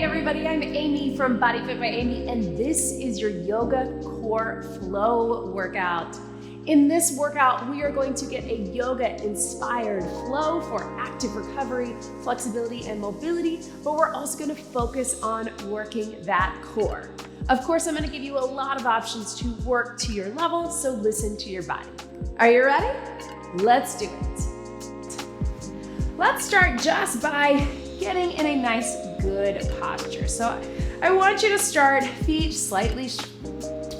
everybody, I'm Amy from BodyFit by Amy, and this is your yoga core flow workout. In this workout, we are going to get a yoga-inspired flow for active recovery, flexibility, and mobility, but we're also gonna focus on working that core. Of course, I'm gonna give you a lot of options to work to your level, so listen to your body. Are you ready? Let's do it. Let's start just by getting in a nice, good posture. So I want you to start feet slightly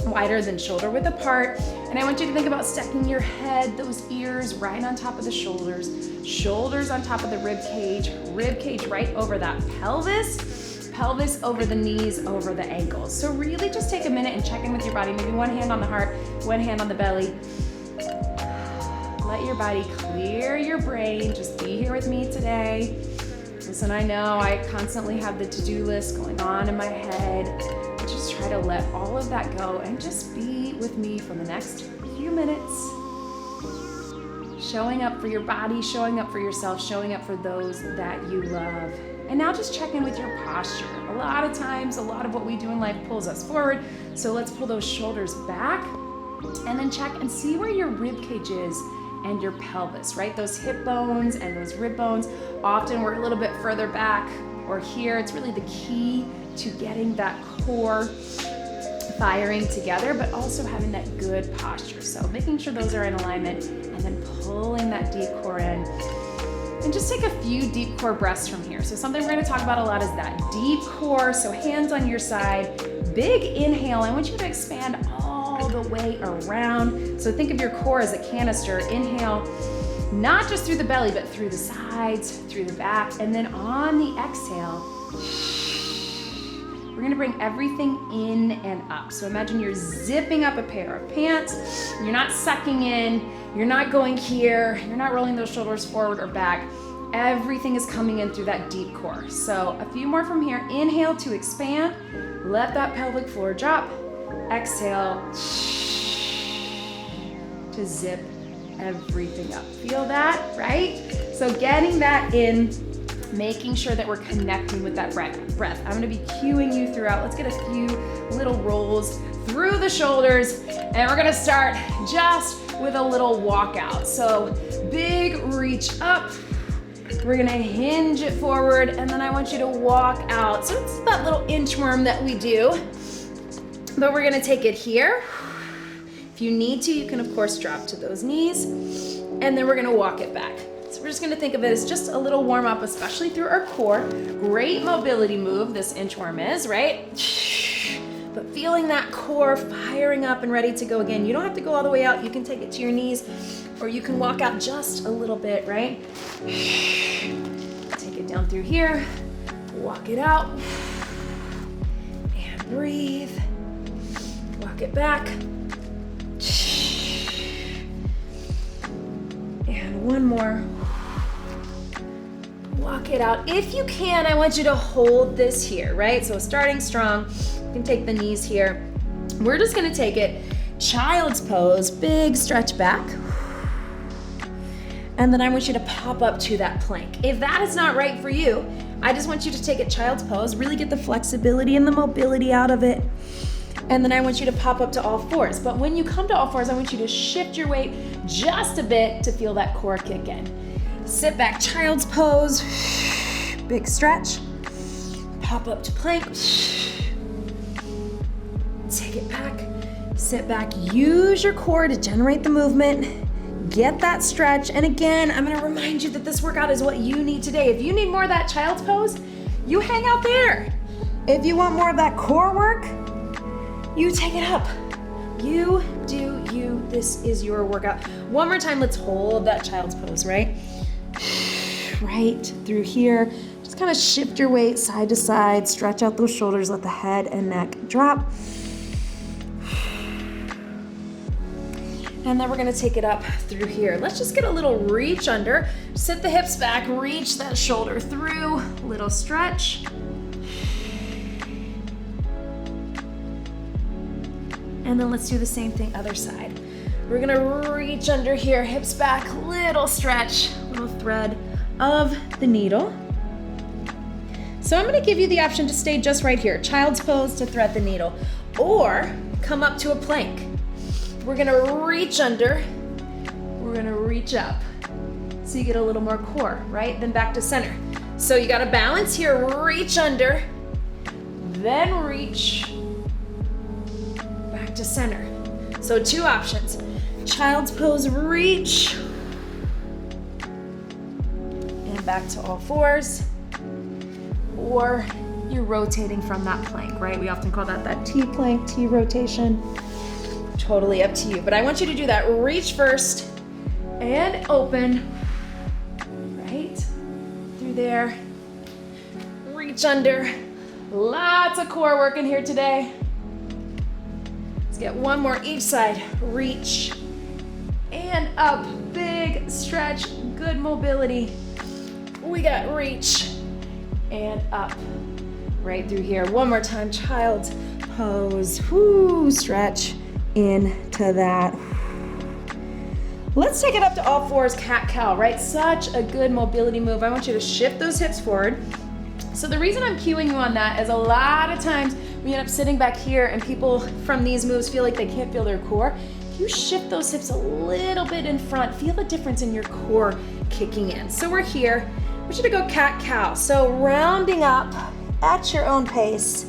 wider than shoulder width apart. And I want you to think about stacking your head, those ears right on top of the shoulders, shoulders on top of the rib cage right over that pelvis, pelvis over the knees, over the ankles. So really just take a minute and check in with your body. Maybe one hand on the heart, one hand on the belly. Let your body clear your brain. Just be here with me today. Listen, I know I constantly have the to-do list going on in my head. Just try to let all of that go and just be with me for the next few minutes. Showing up for your body, showing up for yourself, showing up for those that you love. And now just check in with your posture. A lot of times, a lot of what we do in life pulls us forward. So let's pull those shoulders back and then check and see where your rib cage is and your pelvis, right? Those hip bones and those rib bones. Often we're a little bit further back or here. It's really the key to getting that core firing together, but also having that good posture. So making sure those are in alignment and then pulling that deep core in. And just take a few deep core breaths from here. So something we're gonna talk about a lot is that deep core. So hands on your side, big inhale. I want you to expand all the way around. So think of your core as a canister. Inhale, not just through the belly, but through the sides, through the back. And then on the exhale, we're gonna bring everything in and up. So imagine you're zipping up a pair of pants. You're not sucking in, you're not going here, you're not rolling those shoulders forward or back. Everything is coming in through that deep core. So a few more from here. Inhale to expand. Let that pelvic floor drop. Exhale to zip everything up. Feel that, right? So getting that in, making sure that we're connecting with that breath. I'm gonna be cueing you throughout. Let's get a few little rolls through the shoulders, and we're gonna start just with a little walkout. So big reach up. We're gonna hinge it forward, and then I want you to walk out. So it's that little inchworm that we do, but we're gonna take it here. If you need to, you can of course drop to those knees, and then we're gonna walk it back. So we're just gonna think of it as just a little warm up, especially through our core. Great mobility move, this inchworm is, right? But feeling that core firing up and ready to go again. You don't have to go all the way out. You can take it to your knees, or you can walk out just a little bit, right? Take it down through here, walk it out, and breathe. Walk it back. And one more. Walk it out. If you can, I want you to hold this here, right? So starting strong, you can take the knees here. We're just gonna take it child's pose, big stretch back. And then I want you to pop up to that plank. If that is not right for you, I just want you to take it child's pose, really get the flexibility and the mobility out of it. And then I want you to pop up to all fours. But when you come to all fours, I want you to shift your weight just a bit to feel that core kick in. Sit back, child's pose, big stretch. Pop up to plank. Take it back, sit back. Use your core to generate the movement. Get that stretch. And again, I'm gonna remind you that this workout is what you need today. If you need more of that child's pose, you hang out there. If you want more of that core work, you take it up. You do you. This is your workout. One more time, let's hold that child's pose, right? Right through here. Just kind of shift your weight side to side, stretch out those shoulders, let the head and neck drop. And then we're gonna take it up through here. Let's just get a little reach under. Sit the hips back, reach that shoulder through, little stretch. And then let's do the same thing other side. We're gonna reach under here, hips back, little stretch, little thread of the needle. So I'm gonna give you the option to stay just right here, child's pose to thread the needle, or come up to a plank. We're gonna reach under, we're gonna reach up. So you get a little more core, right? Then back to center. So you gotta balance here, reach under, then reach back to center. So 2 options, child's pose, reach, and back to all 4s, or you're rotating from that plank, right? We often call that T plank, T rotation. Totally up to you, but I want you to do that. Reach first and open, right? Through there, reach under. Lots of core work in here today. Let's get 1 more each side. Reach and up, big stretch, good mobility. We got reach and up, right through here. 1 more time, child's pose, whoo, stretch into that. Let's take it up to all 4s, cat-cow, right? Such a good mobility move. I want you to shift those hips forward. So the reason I'm cueing you on that is a lot of times we end up sitting back here and people from these moves feel like they can't feel their core. If you shift those hips a little bit in front, feel the difference in your core kicking in. So we're here. I want you to go cat-cow. So rounding up at your own pace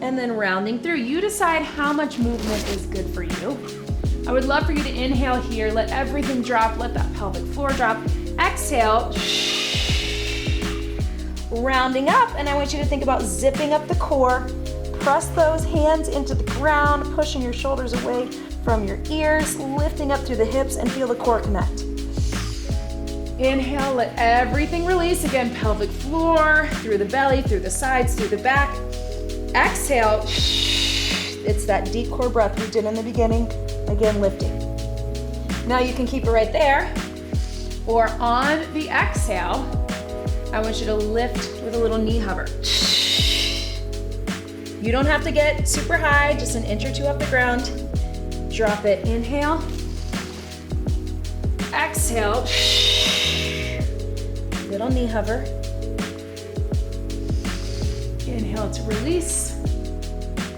and then rounding through. You decide how much movement is good for you. I would love for you to inhale here, let everything drop, let that pelvic floor drop. Exhale, rounding up, and I want you to think about zipping up the core. Press those hands into the ground, pushing your shoulders away from your ears, lifting up through the hips, and feel the core connect. Inhale, let everything release. Again, pelvic floor, through the belly, through the sides, through the back. Exhale, it's that deep core breath we did in the beginning. Again, lifting. Now you can keep it right there, or on the exhale, I want you to lift with a little knee hover. You don't have to get super high, just an inch or 2 off the ground. Drop it, inhale. Exhale. Little knee hover. Inhale to release.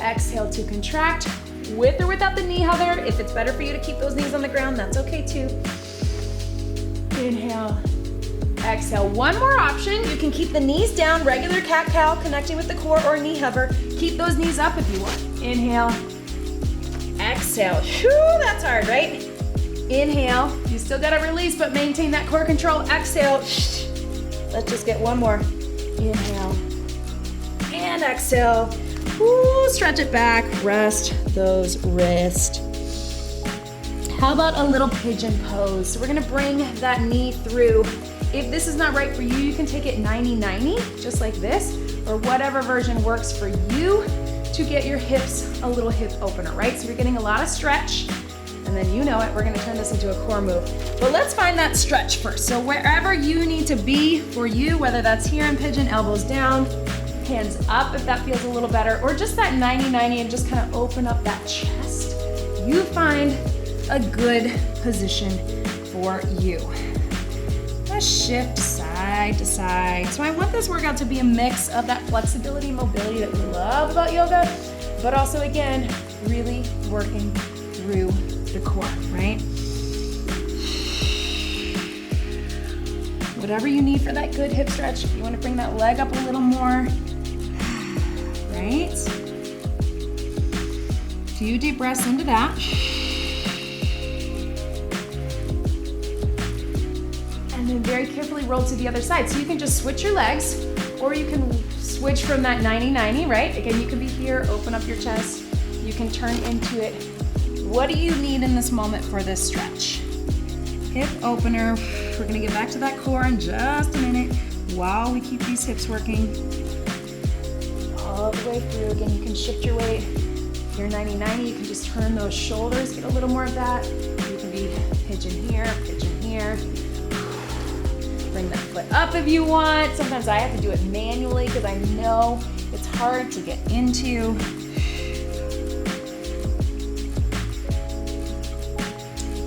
Exhale to contract. With or without the knee hover. If it's better for you to keep those knees on the ground, that's okay too. Inhale. Exhale. 1 more option. You can keep the knees down, regular cat-cow, connecting with the core, or knee hover. Keep those knees up if you want. Inhale. Exhale. Whew, that's hard, right? Inhale. You still gotta release, but maintain that core control. Exhale. Let's just get 1 more. Inhale. And exhale. Ooh, stretch it back, rest those wrists. How about a little pigeon pose? So we're gonna bring that knee through. If this is not right for you, you can take it 90-90, just like this, or whatever version works for you to get your hips a little hip opener, right? So you're getting a lot of stretch, and then you know it, we're gonna turn this into a core move. But let's find that stretch first. So wherever you need to be for you, whether that's here in pigeon, elbows down, hands up if that feels a little better, or just that 90-90 and just kind of open up that chest. You find a good position for you. Let's shift side to side. So I want this workout to be a mix of that flexibility, mobility that we love about yoga, but also again, really working through the core, right? Whatever you need for that good hip stretch. If you want to bring that leg up a little more, right? Few deep breaths into that. And then very carefully roll to the other side. So you can just switch your legs, or you can switch from that 90-90, right? Again, you can be here, open up your chest. You can turn into it. What do you need in this moment for this stretch? Hip opener. We're gonna get back to that core in just a minute while we keep these hips working. All the way through. Again, you can shift your weight. If you're 90-90, you can just turn those shoulders, get a little more of that. You can be pigeon here, Bring that foot up if you want. Sometimes I have to do it manually because I know it's hard to get into.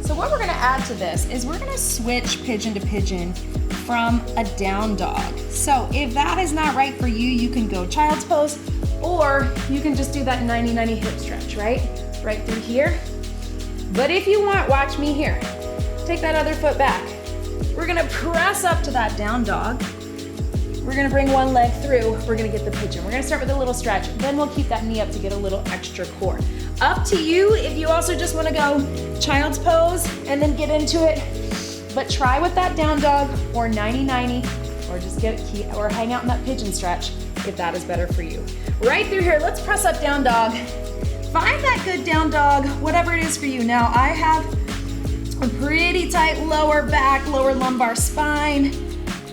So what we're gonna add to this is we're gonna switch pigeon to pigeon from a down dog. So if that is not right for you, you can go child's pose, or you can just do that 90-90 hip stretch, right? Right through here. But if you want, watch me here. Take that other foot back. We're gonna press up to that down dog. We're gonna bring one leg through. We're gonna get the pigeon. We're gonna start with a little stretch. Then we'll keep that knee up to get a little extra core. Up to you if you also just wanna go child's pose and then get into it. But try with that down dog or 90-90, or just or hang out in that pigeon stretch if that is better for you. Right through here, let's press up down dog. Find that good down dog, whatever it is for you. Now I have a pretty tight lower back, lower lumbar spine.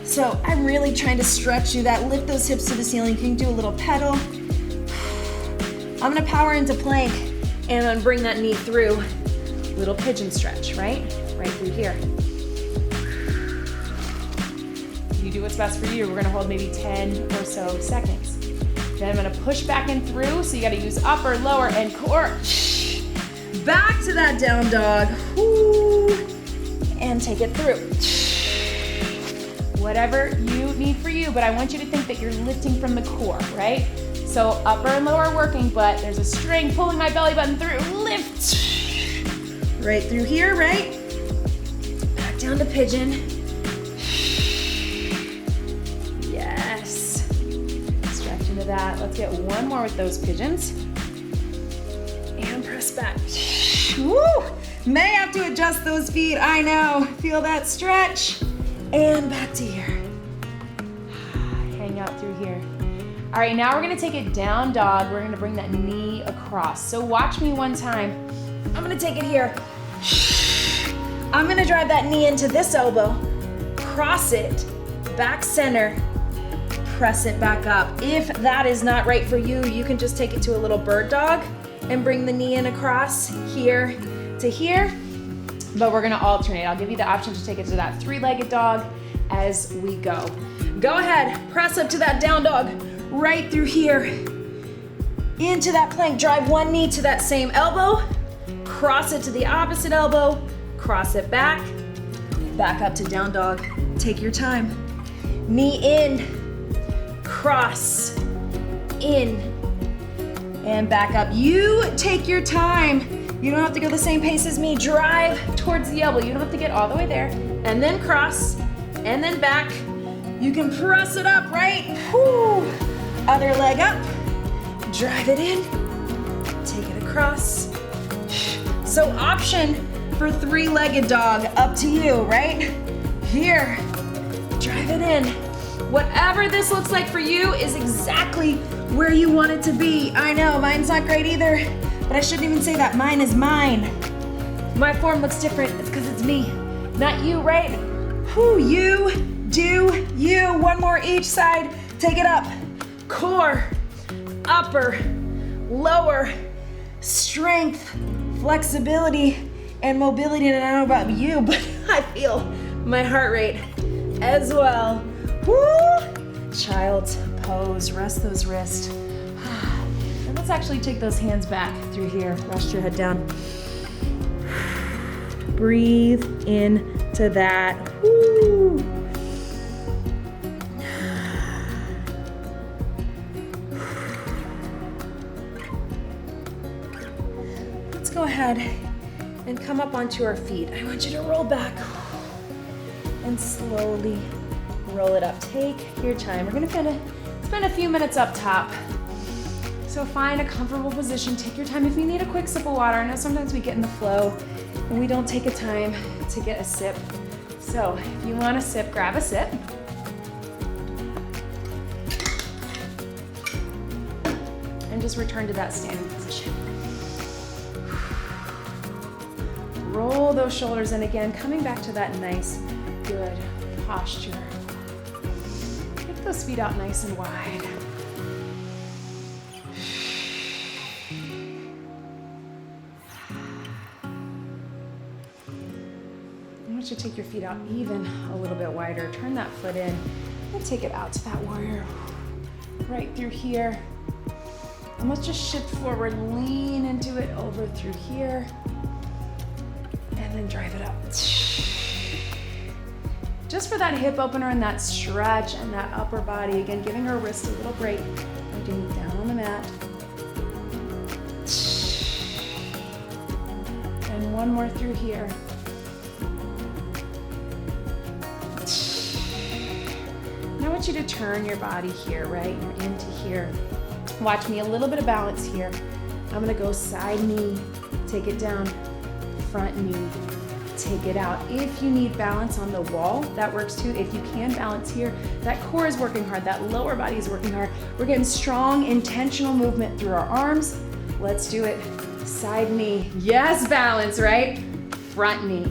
So I'm really trying to stretch you that, lift those hips to the ceiling. You can do a little pedal. I'm gonna power into plank and then bring that knee through. Little pigeon stretch, right? Right through here. You do what's best for you. We're gonna hold maybe 10 or so seconds. Then I'm gonna push back and through, so you gotta use upper, lower, and core. Back to that down dog. Woo. And take it through. Whatever you need for you, but I want you to think that you're lifting from the core, right? So upper and lower working, but there's a string pulling my belly button through. Lift. Right through here, right? Back down to pigeon. Yes. Stretch into that. Let's get one more with those pigeons. And press back. Woo! May have to adjust those feet, I know. Feel that stretch. And back to here. Hang out through here. All right, now we're gonna take it down dog. We're gonna bring that knee across. So watch me one time. I'm gonna take it here. I'm gonna drive that knee into this elbow, cross it, back center, press it back up. If that is not right for you, you can just take it to a little bird dog and bring the knee in across here to here. But we're gonna alternate. I'll give you the option to take it to that three-legged dog as we go. Go ahead, press up to that down dog, right through here. Into that plank, drive one knee to that same elbow, cross it to the opposite elbow, cross it back up to down dog. Take your time. Knee in, cross, in, and back up. You take your time. You don't have to go the same pace as me. Drive towards the elbow. You don't have to get all the way there. And then cross, and then back. You can press it up, right? Woo. Other leg up. Drive it in. Take it across. So option for three-legged dog, up to you, right? Here. Drive it in. Whatever this looks like for you is exactly where you want it to be. I know, mine's not great either. But I shouldn't even say that. Mine is mine. My form looks different. It's because it's me, not you, right? Who you do you. One more each side. Take it up. Core, upper, lower, strength, flexibility, and mobility. And I don't know about you, but I feel my heart rate as well. Woo! Child's pose. Rest those wrists. Let's actually take those hands back through here. Rest your head down. Breathe into that. Woo. Let's go ahead and come up onto our feet. I want you to roll back and slowly roll it up. Take your time. We're gonna spend a few minutes up top. So find a comfortable position, take your time. If you need a quick sip of water, I know sometimes we get in the flow and we don't take a time to get a sip. So if you want a sip, grab a sip. And just return to that standing position. Roll those shoulders in again, coming back to that nice, good posture. Take those feet out nice and wide. To take your feet out even a little bit wider. Turn that foot in and take it out to that warrior. Right through here. And let's just shift forward, lean into it over through here. And then drive it up. just for that hip opener and that stretch and that upper body. Again, giving our wrist a little break. We're doing it down on the mat. And one more through here. Now I want you to turn your body here, right? You're into here. Watch me, a little bit of balance here. I'm gonna go side knee, take it down, front knee, take it out. If you need balance on the wall, that works too. If you can balance here, that core is working hard, that lower body is working hard. We're getting strong, intentional movement through our arms. Let's do it. Side knee, yes, balance, right? Front knee,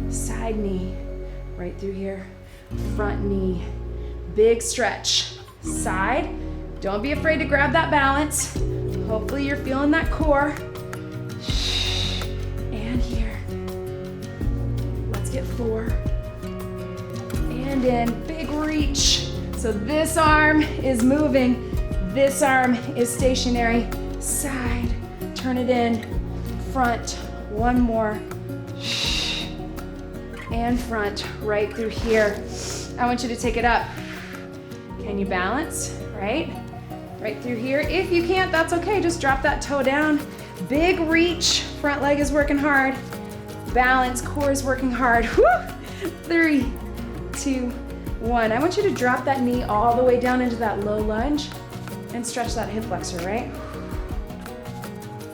side knee, right through here. Front knee, big stretch, side. Don't be afraid to grab that balance. Hopefully you're feeling that core. And here. Let's get 4. And in, big reach. So this arm is moving, this arm is stationary. Side, turn it in, front, one more. And front, right through here. I want you to take it up. Can you balance, right? Right through here. If you can't, that's okay. Just drop that toe down. Big reach, front leg is working hard. Balance, core is working hard. Woo! 3, 2, 1. I want you to drop that knee all the way down into that low lunge and stretch that hip flexor, right?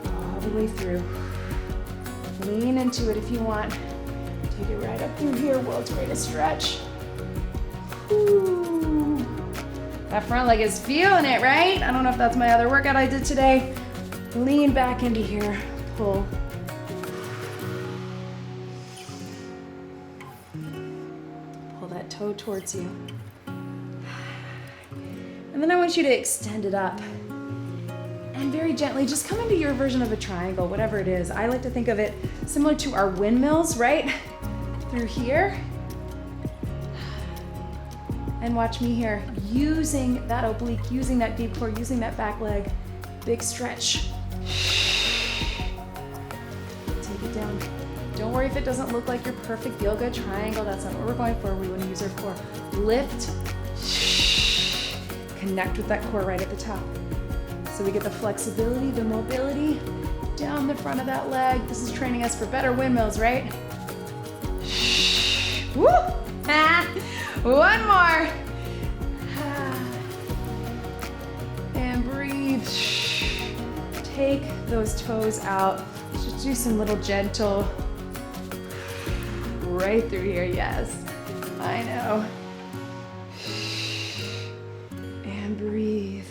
All the way through. Lean into it if you want. Take it right up through here, world's greatest stretch. Ooh. That front leg is feeling it, right? I don't know if that's my other workout I did today. Lean back into here, pull. Pull that toe towards you. And then I want you to extend it up. And very gently, just come into your version of a triangle, whatever it is. I like to think of it similar to our windmills, right? Through here. And watch me here, using that oblique, using that deep core, using that back leg. Big stretch. Take it down. Don't worry if it doesn't look like your perfect yoga triangle. That's not what we're going for. We want to use our core. Lift. Connect with that core right at the top. So we get the flexibility, the mobility down the front of that leg. This is training us for better windmills, right? Woo! One more. And breathe. Take those toes out. Just do some little gentle. Right through here, yes. I know. And breathe.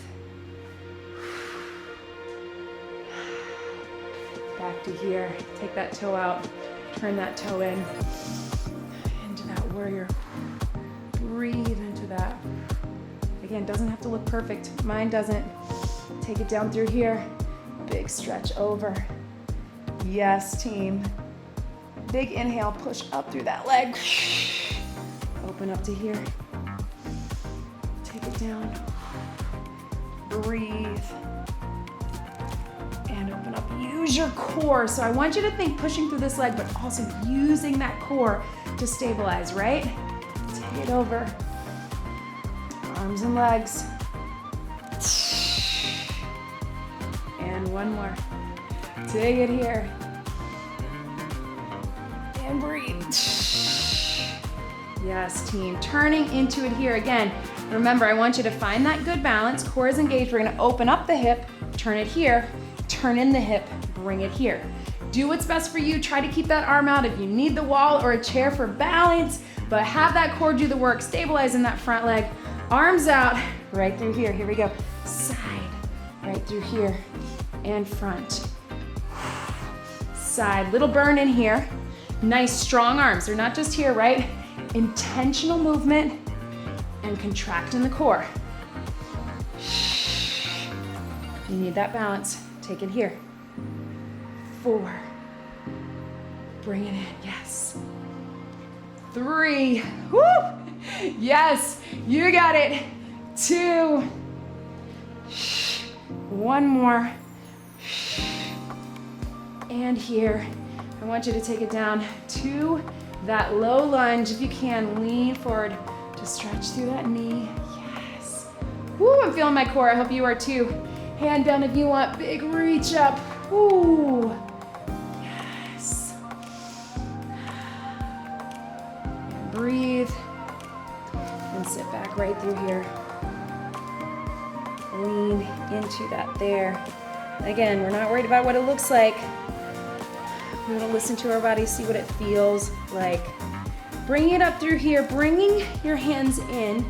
Back to here. Take that toe out. Turn that toe in. Into that warrior. Breathe into that. Again, doesn't have to look perfect. Mine doesn't. Take it down through here. Big stretch over. Yes, team. Big inhale, push up through that leg. Open up to here. Take it down. Breathe. And open up. Use your core. So I want you to think pushing through this leg, but also using that core to stabilize, right? Take it over. Arms and legs. And one more. Take it here. And breathe. Yes, team. Turning into it here again. Remember, I want you to find that good balance. Core is engaged. We're going to open up the hip, turn it here, turn in the hip, bring it here. Do what's best for you. Try to keep that arm out if you need the wall or a chair for balance, but have that core do the work. Stabilize in that front leg. Arms out, right through here. Here we go. Side, right through here, and front. Side, little burn in here. Nice strong arms. They're not just here, right? Intentional movement and contract in the core. You need that balance. Take it here. 4. Bring it in. Yes. 3. Woo! Yes, you got it. 2. 1 more. And here. I want you to take it down 2 that low lunge. If you can, lean forward to stretch through that knee. Yes. Woo, I'm feeling my core. I hope you are too. Hand down if you want. Big reach up. Woo. Yes. And breathe. And sit back right through here. Lean into that there. Again, we're not worried about what it looks like. We're gonna listen to our body, see what it feels like. Bring it up through here, bringing your hands in.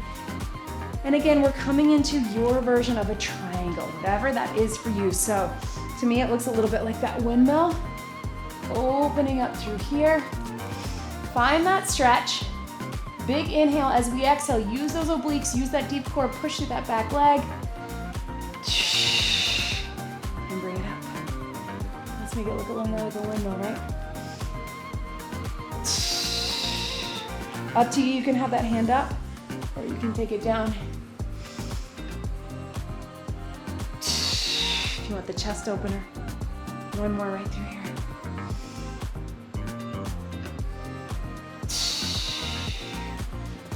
And again, we're coming into your version of a triangle, whatever that is for you. So to me, it looks a little bit like that windmill. Opening up through here. Find that stretch. Big inhale as we exhale. Use those obliques, use that deep core, push through that back leg. And bring it up. Let's make it look a little more like a windmill, right? Up to you, you can have that hand up, or you can take it down. If you want the chest opener. One more right through here.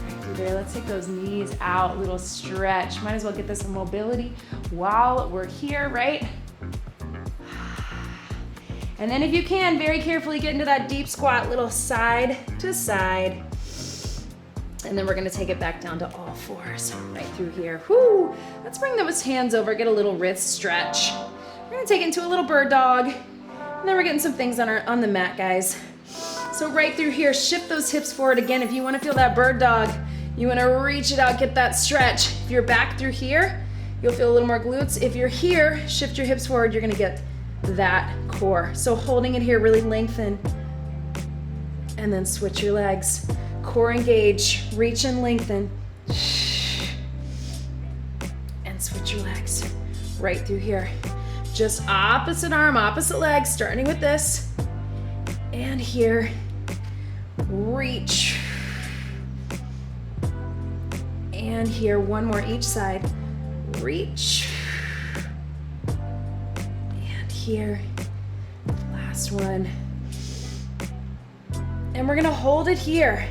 Right through there. Let's take those knees out, little stretch. Might as well get this in mobility while we're here, right? And then if you can, very carefully get into that deep squat, little side to side. And then we're gonna take it back down to all fours, right through here. Whoo! Let's bring those hands over, get a little wrist stretch. We're gonna take it into a little bird dog. And then we're getting some things on the mat, guys. So right through here, shift those hips forward. Again, if you wanna feel that bird dog, you wanna reach it out, get that stretch. If you're back through here, you'll feel a little more glutes. If you're here, shift your hips forward, you're gonna get that core. So holding it here, really lengthen. And then switch your legs. Core engage, reach and lengthen. And switch your legs right through here. Just opposite arm, opposite leg, starting with this. And here, reach. And here, one more each side. Reach. And here, last one. And we're gonna hold it here.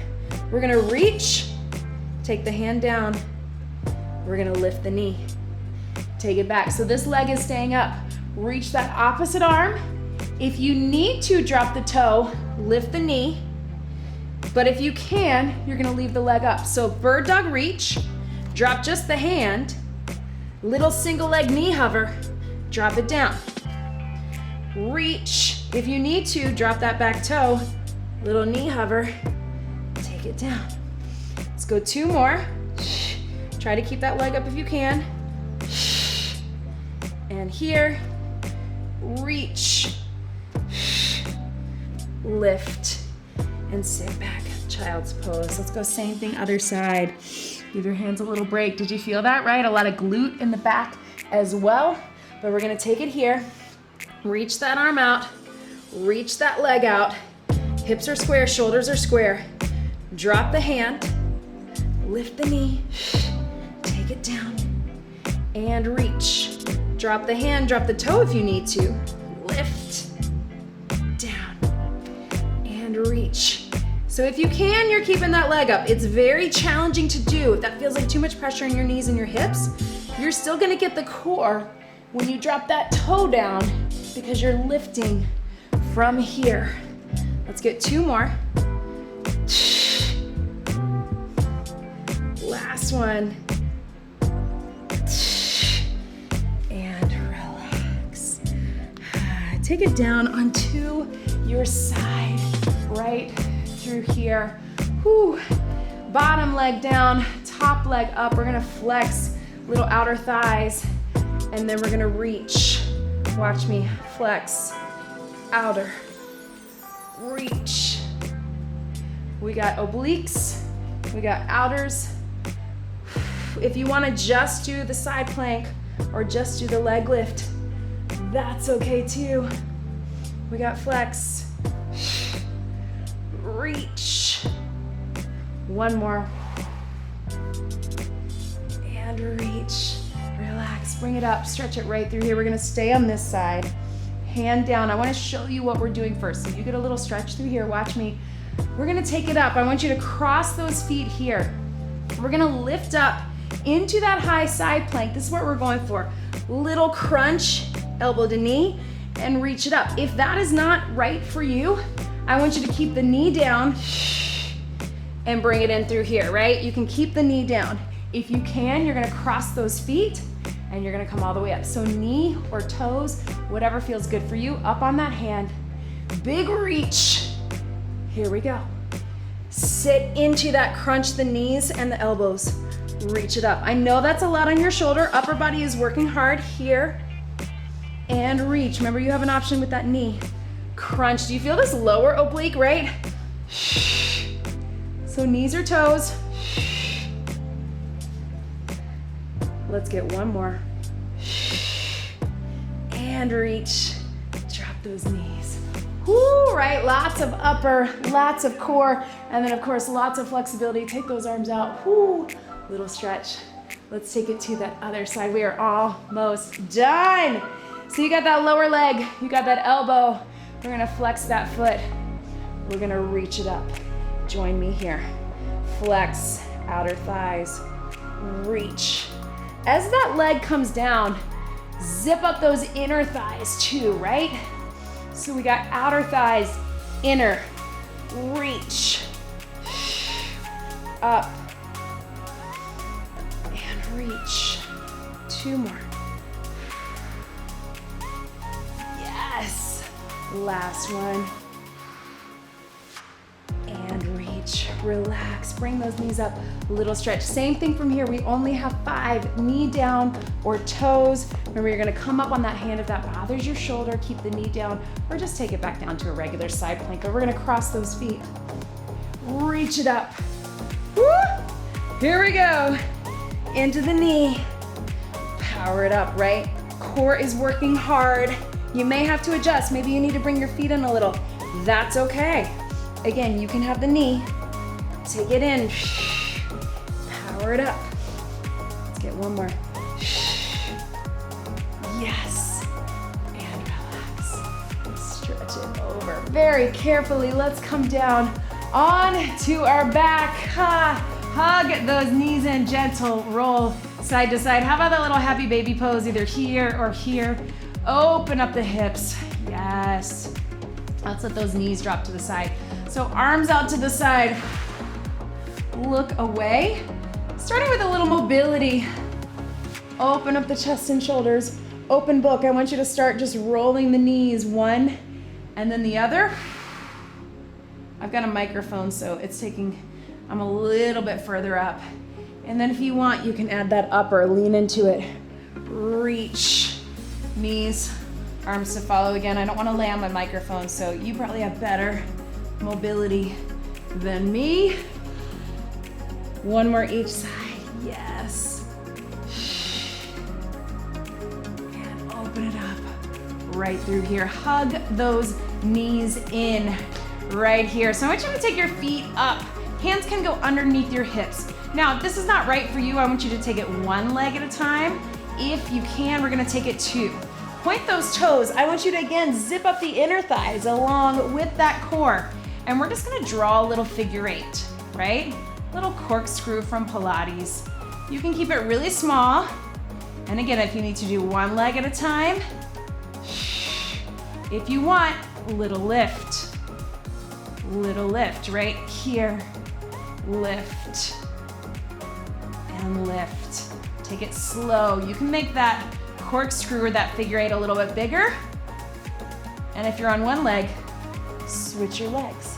We're gonna reach, take the hand down. We're gonna lift the knee, take it back. So this leg is staying up. Reach that opposite arm. If you need to drop the toe, lift the knee. But if you can, you're gonna leave the leg up. So bird dog reach, drop just the hand, little single leg knee hover, drop it down. Reach, if you need to, drop that back toe, little knee hover, take it down. Let's go two more. Try to keep that leg up if you can. And here, reach, lift, and sit back, child's pose. Let's go same thing, other side. Give your hands a little break. Did you feel that, right? A lot of glute in the back as well. But we're gonna take it here. Reach that arm out, reach that leg out. Hips are square, shoulders are square. Drop the hand, lift the knee, take it down, and reach. Drop the hand, drop the toe if you need to. Lift, down, and reach. So if you can, you're keeping that leg up. It's very challenging to do. If that feels like too much pressure in your knees and your hips, you're still gonna get the core when you drop that toe down because you're lifting from here. Let's get two more. Last one. And relax. Take it down onto your side, right through here. Whew. Bottom leg down, top leg up. We're gonna flex little outer thighs, and then we're gonna reach. Watch me flex, outer, reach. We got obliques, we got outers. If you wanna just do the side plank or just do the leg lift, that's okay too. We got flex, reach. One more. And reach. Relax, bring it up, stretch it right through here. We're gonna stay on this side. Hand down. I wanna show you what we're doing first. So you get a little stretch through here, watch me. We're gonna take it up. I want you to cross those feet here. We're gonna lift up into that high side plank. This is what we're going for. Little crunch, elbow to knee, and reach it up. If that is not right for you, I want you to keep the knee down and bring it in through here, right? You can keep the knee down. If you can, you're gonna cross those feet and you're gonna come all the way up. So knee or toes, whatever feels good for you, up on that hand. Big reach. Here we go. Sit into that, crunch the knees and the elbows. Reach it up. I know that's a lot on your shoulder. Upper body is working hard here. And reach. Remember, you have an option with that knee. Crunch. Do you feel this lower oblique, right? So knees or toes. Let's get one more. And reach. Drop those knees. Woo, right? Lots of upper, lots of core, and then of course lots of flexibility. Take those arms out. Woo, little stretch. Let's take it to that other side. We are almost done. So you got that lower leg, you got that elbow. We're gonna flex that foot. We're gonna reach it up. Join me here. Flex, outer thighs, reach. As that leg comes down, zip up those inner thighs too, right? So we got outer thighs, inner, reach, up, and reach. Two more. Yes. Last one. And reach, relax, bring those knees up, little stretch. Same thing from here, we only have 5, knee down or toes. Remember, you're gonna come up on that hand. If that bothers your shoulder, keep the knee down, or just take it back down to a regular side plank. But we're gonna cross those feet. Reach it up. Woo! Here we go. Into the knee. Power it up, right? Core is working hard. You may have to adjust. Maybe you need to bring your feet in a little. That's okay. Again, you can have the knee, take it in, power it up. Let's get one more. Yes, and relax. Stretch it over very carefully. Let's come down onto our back. Hug those knees in, gentle roll side to side. How about that little happy baby pose, either here or here? Open up the hips, yes. Let's let those knees drop to the side. So arms out to the side, look away. Starting with a little mobility. Open up the chest and shoulders, open book. I want you to start just rolling the knees, one and then the other. I've got a microphone, so it's taking, I'm a little bit further up. And then if you want, you can add that upper, lean into it. Reach, knees, arms to follow. Again, I don't want to lay on my microphone, so you probably have better mobility than me. One more each side, yes. And open it up right through here. Hug those knees in right here. So I want you to take your feet up. Hands can go underneath your hips. Now, if this is not right for you, I want you to take it one leg at a time. If you can, we're gonna take it 2. Point those toes. I want you to, again, zip up the inner thighs along with that core. And we're just gonna draw a little figure 8, right? Little corkscrew from Pilates. You can keep it really small. And again, if you need to do one leg at a time, if you want, little lift, right here. Lift and lift. Take it slow. You can make that corkscrew or that figure 8 a little bit bigger. And if you're on one leg, switch your legs.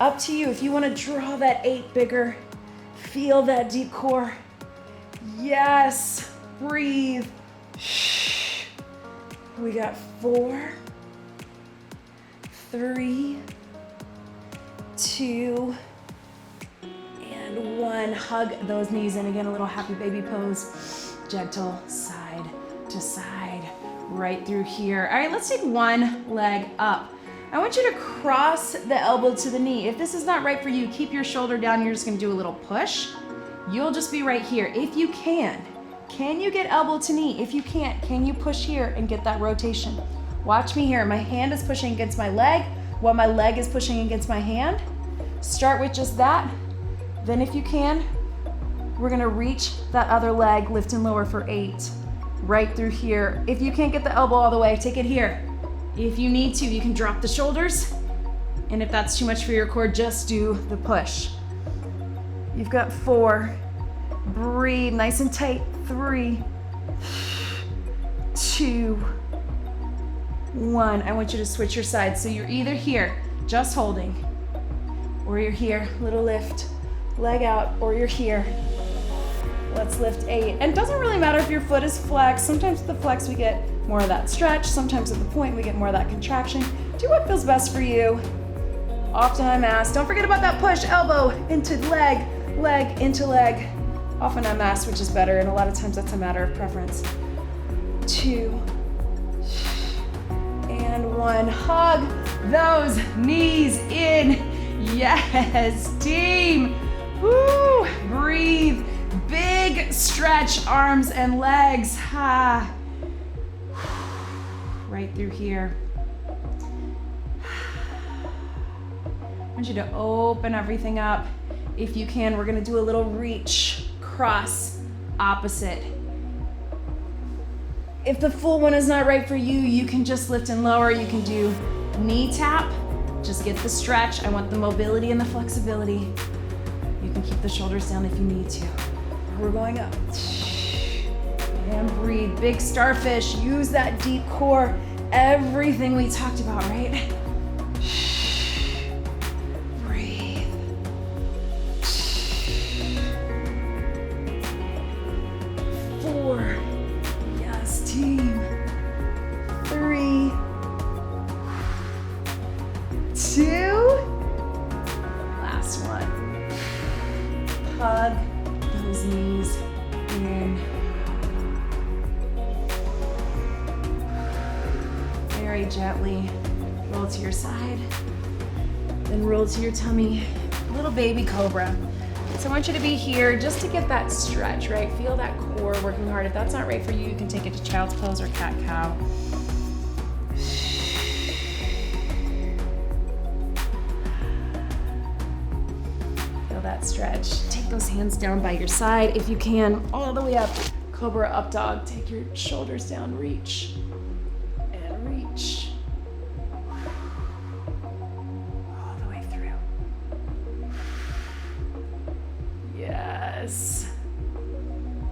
Up to you. If you want to draw that 8 bigger, feel that deep core. Yes, breathe. We got 4, 3, 2, and 1. Hug those knees in. Again, a little happy baby pose. Gentle side to side, right through here. All right, let's take one leg up. I want you to cross the elbow to the knee. If this is not right for you, keep your shoulder down. You're just gonna do a little push. You'll just be right here. If you can you get elbow to knee? If you can't, can you push here and get that rotation? Watch me here. My hand is pushing against my leg while my leg is pushing against my hand. Start with just that. Then if you can, we're gonna reach that other leg, lift and lower for 8. Right through here. If you can't get the elbow all the way, take it here. If you need to, you can drop the shoulders. And if that's too much for your core, just do the push. You've got 4. Breathe nice and tight. 3, 2, 1. I want you to switch your sides. So you're either here, just holding, or you're here, little lift, leg out, or you're here. Let's lift 8. And it doesn't really matter if your foot is flexed. Sometimes with the flex we get more of that stretch. Sometimes at the point we get more of that contraction. Do what feels best for you. Often I'm asked, don't forget about that push, elbow into leg, leg into leg. Often I'm asked which is better, and a lot of times that's a matter of preference. 2, and 1. Hug those knees in. Yes, team. Woo, breathe. Big stretch, arms and legs. Ah. Right through here. I want you to open everything up. If you can, we're gonna do a little reach, cross, opposite. If the full one is not right for you, you can just lift and lower. You can do knee tap. Just get the stretch. I want the mobility and the flexibility. You can keep the shoulders down if you need to. We're going up. And breathe. Big starfish. Use that deep core. Everything we talked about, right? Breathe. 4. Yes, team. 3, 2. Last one. Hug those knees in. Very gently roll to your side, then roll to your tummy, little baby cobra. So I want you to be here just to get that stretch, right? Feel that core working hard. If that's not right for you, you can take it to child's pose or cat-cow. Feel that stretch. Take those hands down by your side if you can, all the way up. Cobra up dog. Take your shoulders down, reach. And reach. All the way through. Yes.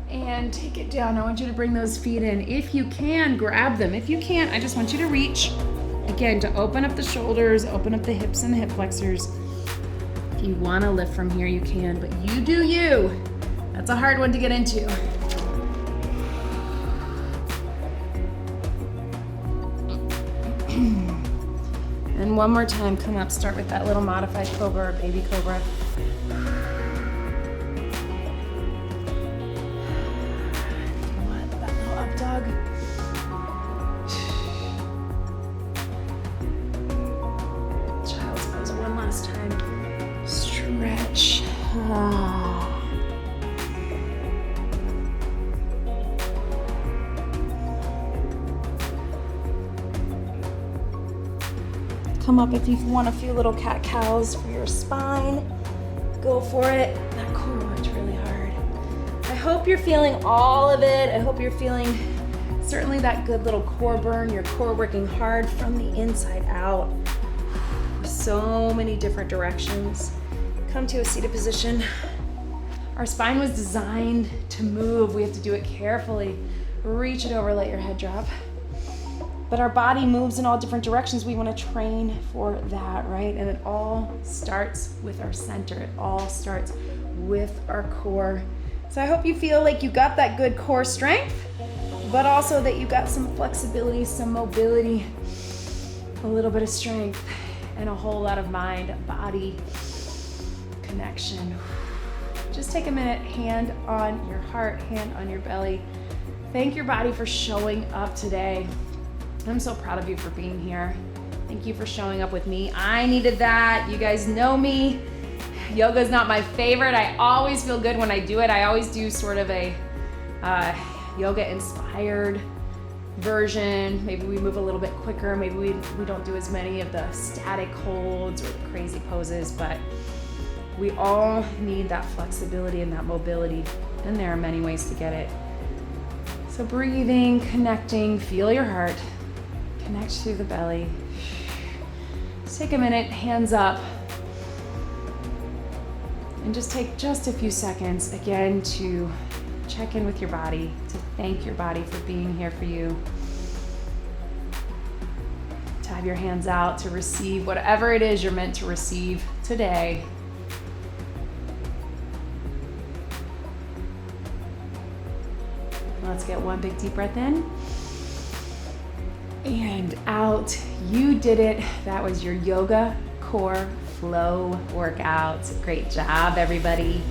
And take it down. I want you to bring those feet in. If you can, grab them. If you can't, I just want you to reach. Again, to open up the shoulders, open up the hips and the hip flexors. If you want to lift from here, you can, but you do you. That's a hard one to get into. And one more time, come up, start with that little modified cobra or baby cobra. That little up dog. Child's pose one last time. Stretch. Come up if you want a few little cat-cows for your spine. Go for it. That core worked really hard. I hope you're feeling all of it. I hope you're feeling certainly that good little core burn, your core working hard from the inside out. So many different directions. Come to a seated position. Our spine was designed to move. We have to do it carefully. Reach it over, let your head drop. But our body moves in all different directions. We want to train for that, right? And it all starts with our center. It all starts with our core. So I hope you feel like you got that good core strength, but also that you got some flexibility, some mobility, a little bit of strength, and a whole lot of mind-body connection. Just take a minute, hand on your heart, hand on your belly. Thank your body for showing up today. I'm so proud of you for being here. Thank you for showing up with me. I needed that. You guys know me. Yoga is not my favorite. I always feel good when I do it. I always do sort of a yoga-inspired version. Maybe we move a little bit quicker. Maybe we don't do as many of the static holds or the crazy poses, but We all need that flexibility and that mobility, and there are many ways to get it. So breathing, connecting, feel your heart, connect through the belly. Just take a minute, hands up, and just take just a few seconds again to check in with your body, to thank your body for being here for you. To have your hands out to receive whatever it is you're meant to receive today. Let's get one big deep breath in and out. You did it. That was your yoga core flow workout. Great job, everybody.